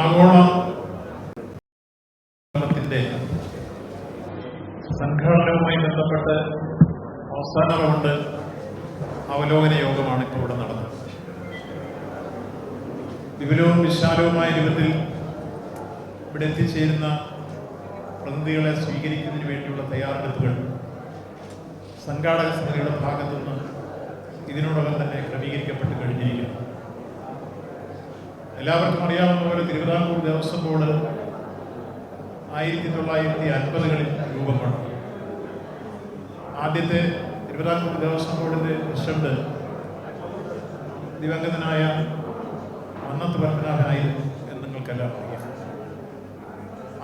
ആഗോളത്തിന്റെ സംഘാടനവുമായി ബന്ധപ്പെട്ട് അവസാന റൗണ്ട് അവലോകന യോഗമാണ് ഇപ്പോൾ ഇവിടെ നടന്നത്. വിപുലവും വിശാലവുമായ രൂപത്തിൽ ഇവിടെ എത്തിച്ചേരുന്ന പ്രതിനിധികളെ സ്വീകരിക്കുന്നതിന് വേണ്ടിയുള്ള തയ്യാറെടുപ്പുകൾ സംഘാടക സമിതിയുടെ ഭാഗത്തുനിന്ന് ഇതിനോടകം തന്നെ ക്രമീകരിക്കപ്പെട്ട് കഴിഞ്ഞിരിക്കുന്നു. എല്ലാവർക്കും അറിയാവുന്ന പോലെ തിരുവിതാംകൂർ ദേവസ്വം ബോർഡ് 1950-കളിൽ രൂപം കൊണ്ടു. ആദ്യത്തെ തിരുവിതാംകൂർ ദേവസ്വം ബോർഡിന്റെ പ്രസിഡന്റ് ദിവംഗതനായ മന്നത്ത് പത്മനാഭനായിരുന്നു എന്ന് നിങ്ങൾക്കെല്ലാം അറിയാം.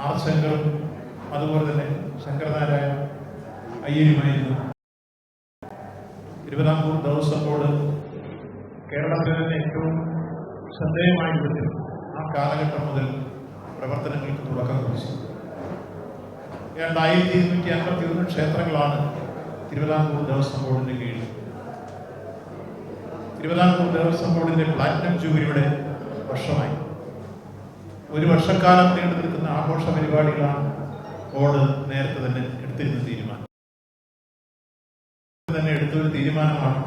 ആർ ശങ്കറും അതുപോലെ തന്നെ ശങ്കരനാരായണ അയ്യരുമായിരുന്നു തിരുവിതാംകൂർ ദേവസ്വം ബോർഡ് കേരളത്തിലെ തന്നെ ഏറ്റവും ശ്രദ്ധേയമായ വിധത്തിൽ ആ കാലഘട്ടം മുതൽ പ്രവർത്തനങ്ങൾക്ക് തുടക്കം കുറിച്ചു. 2251 ക്ഷേത്രങ്ങളാണ് തിരുവിതാംകൂർ ദേവസ്വം ബോർഡിന്റെ കീഴിൽ. തിരുവിതാംകൂർ ദേവസ്വം ബോർഡിന്റെ പ്ലാറ്റിനം ജൂബിലിയുടെ വർഷമായി. ഒരു വർഷക്കാലം നീണ്ടു നിൽക്കുന്ന ആഘോഷ പരിപാടികളാണ് ബോർഡ് നേരത്തെ തന്നെ എടുത്തിരുന്ന തീരുമാനം. എടുത്തൊരു തീരുമാനമാണ്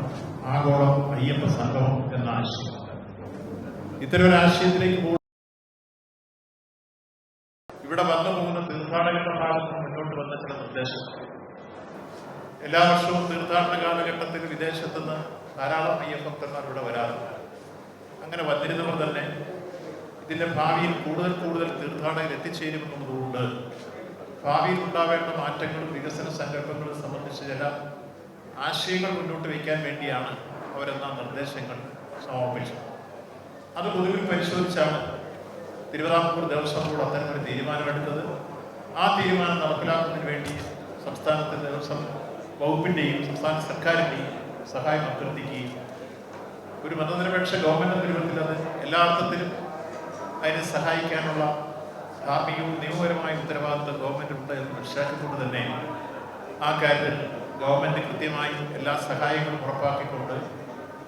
ആഗോളം അയ്യപ്പ സംഗമം എന്ന ആശയം. ഇത്തരമൊരു ആശയത്തിലേക്ക് ഇവിടെ വന്നു പോകുന്ന തീർത്ഥാടകരുടെ ഭാഗത്ത് മുന്നോട്ട് വന്ന ചില നിർദ്ദേശം. എല്ലാ വർഷവും തീർത്ഥാടന കാലഘട്ടത്തിൽ വിദേശത്തുനിന്ന് ധാരാളം അയ്യപ്പ ഭക്തന്മാർ ഇവിടെ വരാറുണ്ട്. അങ്ങനെ വന്നിരുന്നവർ തന്നെ ഇതിന്റെ ഭാവിയിൽ കൂടുതൽ തീർത്ഥാടകർ എത്തിച്ചേരുമെന്നുള്ളതുകൊണ്ട് ഭാവിയിൽ ഉണ്ടാവേണ്ട മാറ്റങ്ങളും വികസന സങ്കല്പങ്ങളും സംബന്ധിച്ച് ചില ആശയങ്ങൾ മുന്നോട്ട് വയ്ക്കാൻ വേണ്ടിയാണ് അവരെന്ന നിർദ്ദേശങ്ങൾ സമർപ്പിച്ചത്. അത് പൊതുവിൽ പരിശോധിച്ചാണ് തിരുവിതാംകൂർ ദേവസ്വം ബോർഡ് അത്തരമൊരു തീരുമാനമെടുത്തത്. ആ തീരുമാനം നടപ്പിലാക്കുന്നതിന് വേണ്ടി സംസ്ഥാനത്തെ ദേവസ്വം വകുപ്പിന്റെയും സംസ്ഥാന സർക്കാരിന്റെയും സഹായം അഭ്യർത്ഥിക്കുകയും ഒരു മതനിരപേക്ഷ ഗവൺമെന്റ് എന്ന രൂപത്തിൽ അത് എല്ലാ അർത്ഥത്തിലും അതിനെ സഹായിക്കാനുള്ള ധാർമ്മികവും നിയമപരമായ ഉത്തരവാദിത്വം ഗവൺമെന്റ് ഉണ്ട് എന്ന് മനസ്സിലാക്കിക്കൊണ്ട് തന്നെ ആ കാര്യത്തിൽ ഗവൺമെന്റ് കൃത്യമായി എല്ലാ സഹായങ്ങളും ഉറപ്പാക്കിക്കൊണ്ട്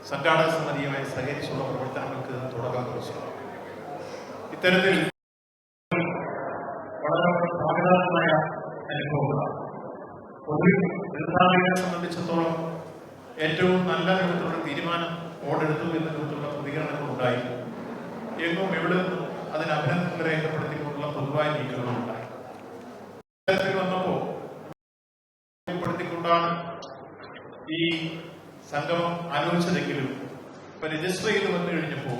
സംഘാടക സമിതിയുമായി സഹകരിച്ചുള്ള പ്രവർത്തനങ്ങൾക്ക് തുടക്കം കുറിച്ചു. ഇത്തരത്തിൽ വളരെ സ്വാഗതാർഹമായ അനുഭവങ്ങളാണ്. പൊതുവിൽ തീർത്ഥാടകരെ സംബന്ധിച്ചിടത്തോളം ഏറ്റവും നല്ല രൂപത്തിലുള്ള തീരുമാനം ബോർഡെടുത്തു എന്ന രൂപത്തിലുള്ള പ്രതികരണങ്ങൾ ഉണ്ടായി. എങ്ങും എവിടെ നിന്നും അതിന് അഭിനന്ദനം രേഖപ്പെടുത്തിക്കൊണ്ടുള്ള പൊതുവായ നീക്കങ്ങളുണ്ടായി. ഇത്തരത്തിൽ വന്നപ്പോൾ പ്പെടുത്തിക്കൊണ്ടാണ് ഈ സംഗമം ആലോചിച്ചതെങ്കിലും ഇപ്പൊ രജിസ്റ്റർ ചെയ്ത് വന്നു കഴിഞ്ഞപ്പോൾ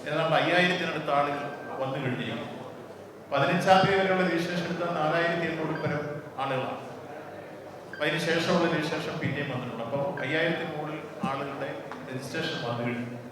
ഏതാണ്ട് 5000-നടുത്ത ആളുകൾ വന്നു കഴിഞ്ഞിരിക്കും. 15-ാം തീയതി വരെയുള്ള രജിസ്ട്രേഷൻ എടുത്ത 4800 പരം ആളുകളാണ്. അതിനുശേഷമുള്ള രജിസ്ട്രേഷൻ പിന്നെയും വന്നിട്ടുണ്ട്. അപ്പോൾ 5000-ന് മുകളിൽ ആളുകളുടെ രജിസ്ട്രേഷൻ വന്നു കഴിഞ്ഞു.